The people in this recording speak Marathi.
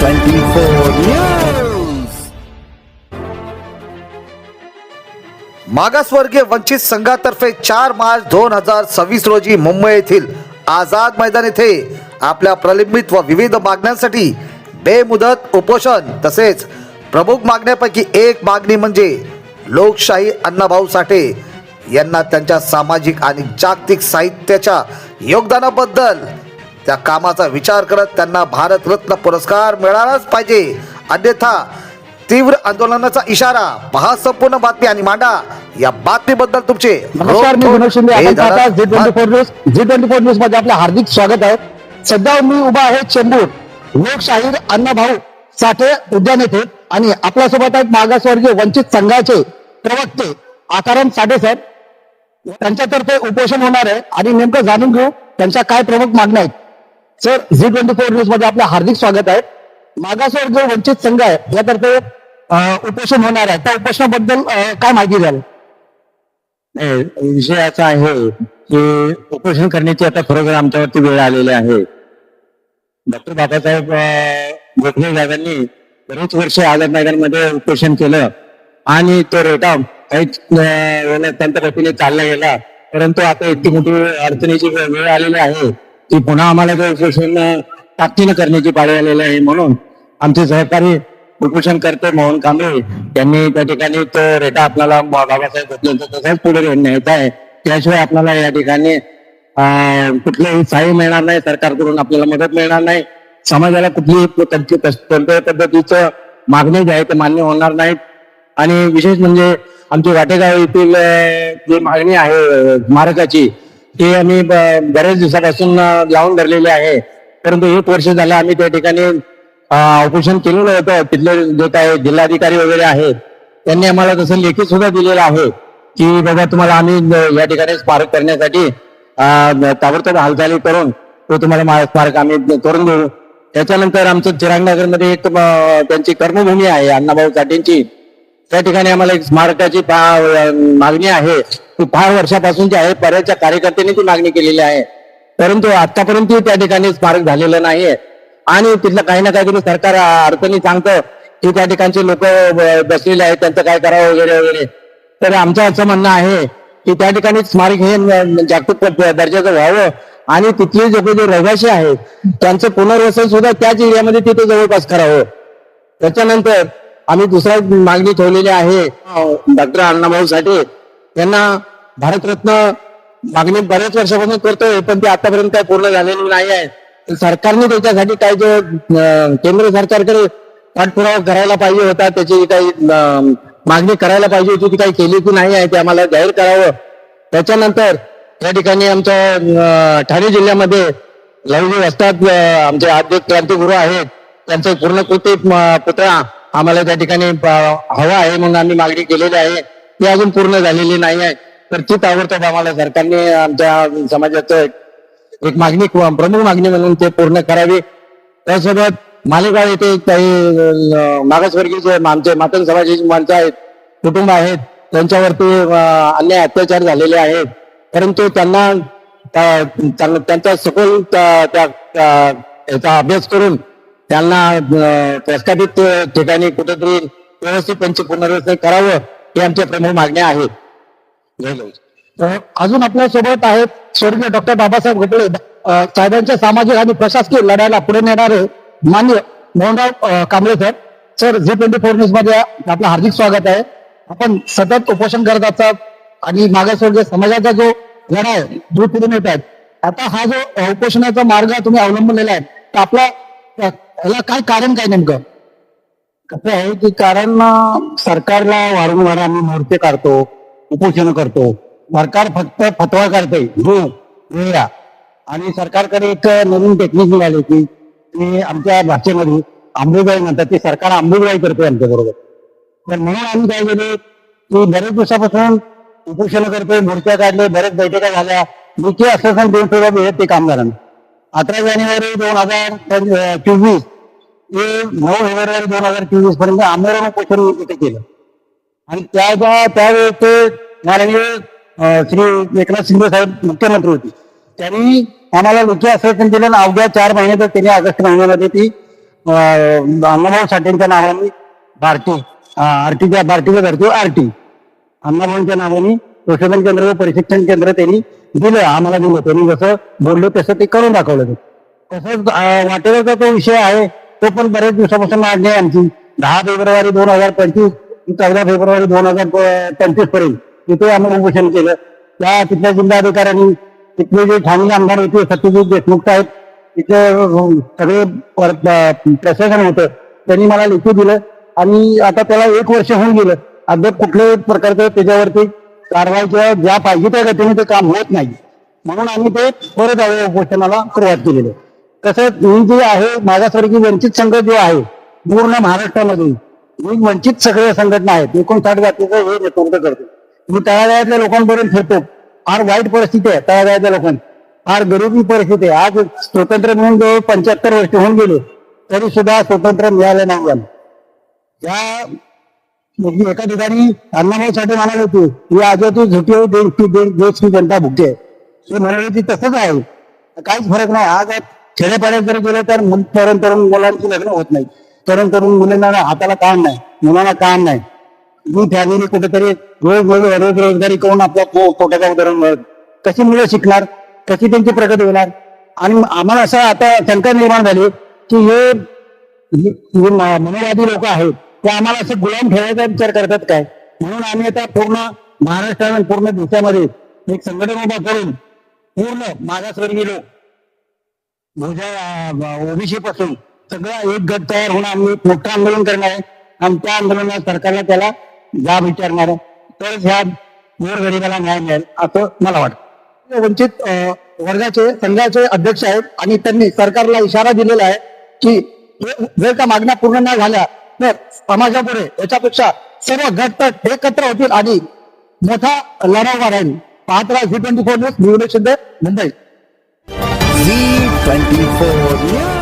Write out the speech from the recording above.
Z24 news. मागासवर्गीय वंचित संघातर्फे 4 मार्च 2026 रोजी मुंबई येथील आझाद मैदान येथे आपल्या प्रलंबित व विविध मागण्यांसाठी बेमुदत उपोषण तसेच प्रमुख मागण्यापैकी एक मागणी म्हणजे लोकशाही अण्णाभाऊ साठे यांना त्यांच्या सामाजिक आणि जागतिक साहित्याच्या योगदानाबद्दल त्या कामाचा विचार करत त्यांना भारतरत्न पुरस्कार मिळालाच पाहिजे, अन्यथा तीव्र आंदोलनाचा इशारा। पहा संपूर्ण बातमी आणि मांडा या बातमीबद्दल तुमचे। नमस्कार, मी विनोद शिंदे। आपण पाहता Z24 न्यूज मध्ये आपले हार्दिक स्वागत आहे। सध्या मी उभा आहे चेंबूर लोकशाहीर अण्णाभाऊ साठे उद्यान येथे आणि आपल्या सोबत आहेत मागासवर्गीय वंचित संघाचे प्रवक्ते आकाराम साठे साहेब। त्यांच्यातर्फे उपोषण होणार आहे आणि नेमकं जाणून घेऊ त्यांच्या काय प्रमुख मागण्या आहेत। सर, Z24 न्यूज मध्ये आपले हार्दिक स्वागत आहे। मागासवर्गीय वंचित संघ आहे यातर्फे उपोषण होणार आहे, त्या उपोषणाबद्दल काय माहिती द्याल? विषय असा आहे की उपोषण करण्याची आता खरोखर आमच्यावरती वेळ आलेली आहे। डॉक्टर बाबासाहेब गोखले साहेबांनी बरेच वर्ष आझाद मैदानमध्ये उपोषण केलं आणि तो रेटा काहीच त्यांच्या गतीने चालला गेला, परंतु आता इतकी मोठी अडचणीची वेळ आलेली आहे की पुन्हा आम्हाला ते उपोषण ताकदीनं करण्याची पाळी आलेली आहे। म्हणून आमचे सहकारी उपोषण करते मोहन कांबळे यांनी त्या ठिकाणी तो रेटा आपल्याला बाबासाहेब गोखलेंचा तसाच पुढे न्यायचा आहे, त्याशिवाय आपल्याला या ठिकाणी कुठलंही सहाय्य मिळणार नाही, सरकारकडून आपल्याला मदत मिळणार नाही, समाजाला कुठलीही कोणत्याही पद्धतीचं मागणी जी आहे ते मान्य होणार नाहीत। आणि विशेष म्हणजे आमची वाटेगाव येथील जी मागणी आहे स्मारकाची ती आम्ही बरेच दिवसापासून लावून धरलेली आहे, परंतु 1 वर्ष झालं आम्ही त्या ठिकाणी उपोषण केलेलं होतं। तिथले जे काही जिल्हाधिकारी वगैरे आहेत त्यांनी आम्हाला तसं लेखी सुद्धा दिलेलं आहे की बाबा तुम्हाला आम्ही या ठिकाणी स्मारक करण्यासाठी ताबडतोब हालचाली करून तो तुम्हाला स्मारक आम्ही करून देऊ। त्याच्यानंतर आमचं चिरागनगरमध्ये एक त्यांची कर्मभूमी आहे अण्णाभाऊ साठेंची, त्या ठिकाणी आम्हाला एक स्मारकाची मागणी आहे, ती फार वर्षापासूनची आहे। बऱ्याचशा कार्यकर्त्यांनी ती मागणी केलेली आहे, परंतु आतापर्यंत त्या ठिकाणी स्मारक झालेलं नाहीये आणि तिथलं काही ना काहीतरी सरकार अडचणी सांगतं की त्या ठिकाणचे लोक बसलेले आहेत, त्यांचं काय करावं वगैरे वगैरे। तर आमचं असं म्हणणं आहे की त्या ठिकाणी स्मारक हे जागतिक दर्जाचं व्हावं आणि तिथले जे रहिवासी आहेत त्यांचं पुनर्वसन सुद्धा त्याच एरियामध्ये तिथे जवळपास करावं। त्याच्यानंतर आम्ही दुसऱ्या मागणी ठेवलेली आहे, डॉक्टर अण्णाभाऊ साठे यांना भारतरत्न मागणी बऱ्याच वर्षापासून करतोय, पण ती आतापर्यंत काही पूर्ण झालेली नाही आहे। सरकारने त्याच्यासाठी काही जो केंद्र सरकारकडे पाठपुरावा करायला पाहिजे होता, त्याची काही मागणी करायला पाहिजे होती, ती काही केली की नाही आहे ते आम्हाला जाहीर करावं। त्याच्यानंतर त्या ठिकाणी आमच्या ठाणे जिल्ह्यामध्ये लवली असतात आमचे आद्य क्रांतिगुरू आहेत, त्यांचं पूर्णकृती पुतळा आम्हाला त्या ठिकाणी हवा आहे म्हणून आम्ही मागणी केलेली आहे, ती अजून पूर्ण झालेली नाही आहे। तर ती ताबडतोब आम्हाला सरकारने आमच्या समाजाचं एक मागणी प्रमुख मागणी म्हणून ते पूर्ण करावी। त्यासोबत मालेगाव येथे काही मागासवर्गीय आमचे मातंग समाजाची माणसं आहेत, कुटुंब आहेत, त्यांच्यावरती अन्याय अत्याचार झालेले आहेत, परंतु त्यांना त्यांचा सखोल त्याचा अभ्यास करून त्यांना प्रस्थापित ठिकाणी कुठेतरी व्यवस्थित त्यांचे पुनर्वसन करावं, हे आमच्या प्रमुख मागण्या आहेत। अजून आपल्या सोबत आहेत स्वर्गीय डॉक्टर बाबासाहेब गोखले साहेबांच्या सामाजिक आणि प्रशासकीय लढ्याला पुढे नेणारे मान्य मोहनराव कांबळे साहेब। सर, Z24 न्यूज मध्ये आपलं हार्दिक स्वागत आहे। आपण सतत उपोषण करत असतात आणि मागासवर्गीय समाजाचा जो लढा आहे दूर पुढे नेत आहेत, आता हा जो उपोषणाचा मार्ग तुम्ही अवलंबलेला आहे तर आपला याला काय कारण काय नेमकं? कसं आहे की कारण सरकारला वारंवार आम्ही मोर्चे काढतो, उपोषण करतो, सरकार फक्त फतवा काढते वेळा आणि सरकारकडे एक नवीन टेक्निक मिळाली की आमच्या भाषेमध्ये आंबेबाई म्हणतात, ते सरकार आंबेबाई करते आमच्या बरोबर। तर म्हणून आम्ही काय केलं की बरेच दिवसापासून उपोषण करतोय, मोर्चा काढले, बरेच बैठका झाल्या, लेखी आश्वासन देऊन सुद्धा मिळत ते कामगारांना। 18 जानेवारी 2024 ते 9 फेब्रुवारी 2024 पर्यंत आमरण उपोषण इथे केलं आणि त्यावेळेस ते माननीय श्री एकनाथ शिंदे साहेब मुख्यमंत्री होते, त्यांनी आम्हाला लेखी आश्वासन दिलं आणि अवघ्या 4 महिन्यातच त्यांनी ऑगस्ट महिन्यामध्ये ती अण्णाभाऊ साठेंच्या नावाने आरटीच्या धरतो आरटी अण्णाभाऊंच्या नावाने प्रशोधन केंद्र व प्रशिक्षण केंद्र त्यांनी दिलं, आम्हाला दिलं. त्यांनी जसं बोललो तसं ते करून दाखवलं. तसंच वाटेवरचा तो विषय आहे तो पण बरेच दिवसापासून मागणी आहे आमची. 10 फेब्रुवारी 2025 14 फेब्रुवारी 2025 पर्यंत तिथे आम्ही उपोषण केलं. त्या तिथल्या जिल्हाधिकाऱ्यांनी, तिथले जे ठाणे आमदार होते सत्यजित देशमुख साहेब, तिथे सगळे प्रशासन होतं, त्यांनी मला लेखी दिलं आणि आता त्याला 1 वर्ष होऊन गेलं. अद्याप कुठल्याही प्रकारचं त्याच्यावरती कारवाई किंवा ज्या पाहिजे त्या गतीने ते काम होत नाही. म्हणून आम्ही ते परत उपोषणाला सुरुवात केलेली आहे. तसंच मी जे आहे मागासवर्गीय वंचित संघ जो आहे पूर्ण महाराष्ट्रामध्ये मी वंचित सगळ्या संघटना आहेत, 59 जातीचं हे नेतृत्व करतो. मी तळागाळातल्या लोकांपर्यंत फिरतो. फार वाईट परिस्थिती आहे तळागाळातल्या लोकांची, फार गरिबी परिस्थिती आहे. आज स्वतंत्र मिळून जवळ 75 वर्ष होऊन गेले तरी सुद्धा स्वतंत्र मिळालं नाही. या एका ठिकाणी अण्णाभाऊ साठे म्हणाले होते की आजादी झुकी हो देश की जनता भुके आहे. ते म्हणाले की तसंच आहे, काहीच फरक नाही. आज खेड्यापाड्यात जर गेलं तर तरुण मुलांची लग्न होत नाही, तरुण मुलांना हाताला काम नाही, मुलांना काम नाही. मी फॅमिली कुठेतरी रोज रोजगारी करून आपल्या पोटाचा उदाहरण कशी मुलं शिकणार, कशी त्यांची प्रगती होणार. आणि आम्हाला असं आता शंका निर्माण झाली की हे मनोवादी लोक आहेत ते आम्हाला असं गुलाम ठेवायचा विचार करतात काय. म्हणून आम्ही आता पूर्ण महाराष्ट्रात पूर्ण देशामध्ये एक संघटन उभा करून पूर्ण मागासवर्गीय लोक ओबीसी पासून सगळा एक गट तयार होऊन आम्ही मोठं आंदोलन करणार आहे. आणि त्या आंदोलनात सरकारला त्याला जाब विचारणार आहे, तरच ह्या गोरगरिबाला न्याय मिळेल असं मला वाटतं. वंचित वर्गाचे संघाचे अध्यक्ष आहेत आणि त्यांनी सरकारला इशारा दिलेला आहे की जर का मागण्या पूर्ण नाही झाल्या तर समाजापुढे याच्यापेक्षा सर्व गट एकत्र होतील आणि मोठा लढाव राहील. पाहत राहा Z24 न्यूज, मी विवेक शिंदे, मुंबई. Z24 News.